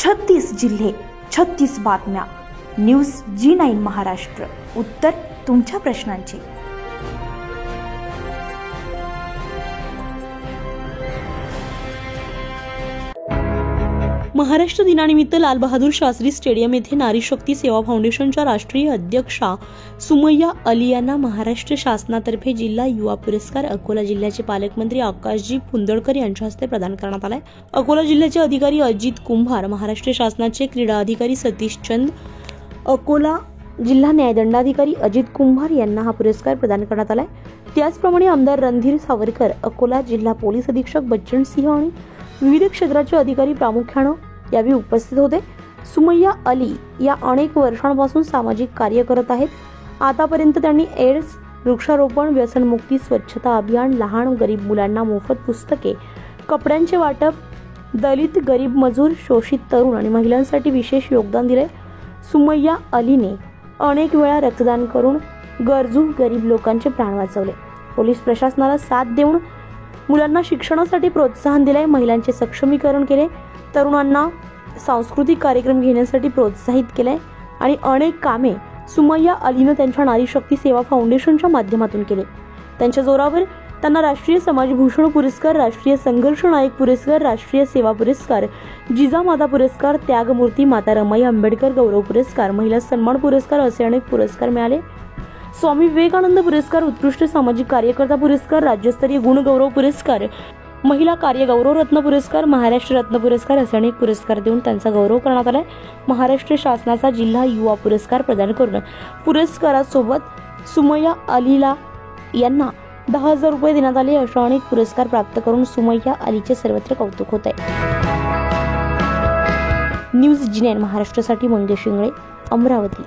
36 जिल्हे, 36 बातम्या. News G9 Maharashtra. उत्तर तुमच्या प्रश्नांची. महाराष्ट्र दिनानिमित्त लाल बहादूर शास्त्री स्टेडियम येथे नारी शक्ती सेवा फाउंडेशनच्या राष्ट्रीय अध्यक्षा सुमय्या अली यांना महाराष्ट्र शासनातर्फे जिल्हा युवा पुरस्कार अकोला जिल्ह्याचे पालकमंत्री आकाशजी फुंदडकर यांच्या हस्ते प्रदान करण्यात आलाय. अकोला जिल्ह्याचे अधिकारी अजित कुंभार, महाराष्ट्र शासनाचे क्रीडा अधिकारी सतीश चंद, अकोला जिल्हा न्यायदंडाधिकारी अजित कुंभार यांना हा पुरस्कार प्रदान करण्यात आलाय. त्याचप्रमाणे आमदार रणधीर सावरकर, अकोला जिल्हा पोलीस अधीक्षक बच्चन सिंह आणि विविध क्षेत्राचे अधिकारी प्रामुख्याने यावेळी उपस्थित होते. सुमय्या अली या अनेक वर्षांपासून सामाजिक कार्य करत आहेत. आतापर्यंत त्यांनी एड्स, वृक्षारोपण, व्यसनमुक्ती, स्वच्छता अभियान, लहान गरीब मुलांना मोफत पुस्तके, कपड्यांचे वाटप, दलित, गरीब मजूर, शोषित तरुण आणि महिलांसाठी विशेष योगदान दिले. सुमय्या अलीने अनेक वेळा रक्तदान करून गरजू गरीब लोकांचे प्राण वाचवले. पोलीस प्रशासनाला साथ देऊन मुलांना शिक्षणासाठी प्रोत्साहन दिले, महिलांचे सक्षमीकरण केले, तरुणांना सांस्कृतिक कार्यक्रम घेण्यासाठी प्रोत्साहित केले आणि अनेक कामे सुमय्या अलीने त्यांच्या नारी शक्ती सेवा फाउंडेशनच्या माध्यमातून केले. त्यांच्या जोरावर त्यांना राष्ट्रीय समाजभूषण पुरस्कार, राष्ट्रीय संघर्ष नायक पुरस्कार, राष्ट्रीय सेवा पुरस्कार, जिजामाता पुरस्कार, त्यागमूर्ती माता रमाई आंबेडकर गौरव पुरस्कार, महिला सन्मान पुरस्कार असे अनेक पुरस्कार मिळाले. स्वामी विवेकानंद पुरस्कार, उत्कृष्ट सामाजिक कार्यकर्ता पुरस्कार, राज्यस्तरीय गुण गौरव पुरस्कार, महिला कार्य गौरव रत्न पुरस्कार, महाराष्ट्र रत्न पुरस्कार असे अनेक पुरस्कार देऊन त्यांचा गौरव करण्यात आलाय. महाराष्ट्र शासनाचा जिल्हा युवा पुरस्कार प्रदान करून पुरस्कारासोबत सुमय्या अलीला यांना 10,000 रुपये देण्यात आले. अशा अनेक पुरस्कार प्राप्त करून सुमय्या अलीचे सर्वत्र कौतुक होत आहे. न्यूज G9 महाराष्ट्रासाठी मंगेश इंगळे, अमरावती.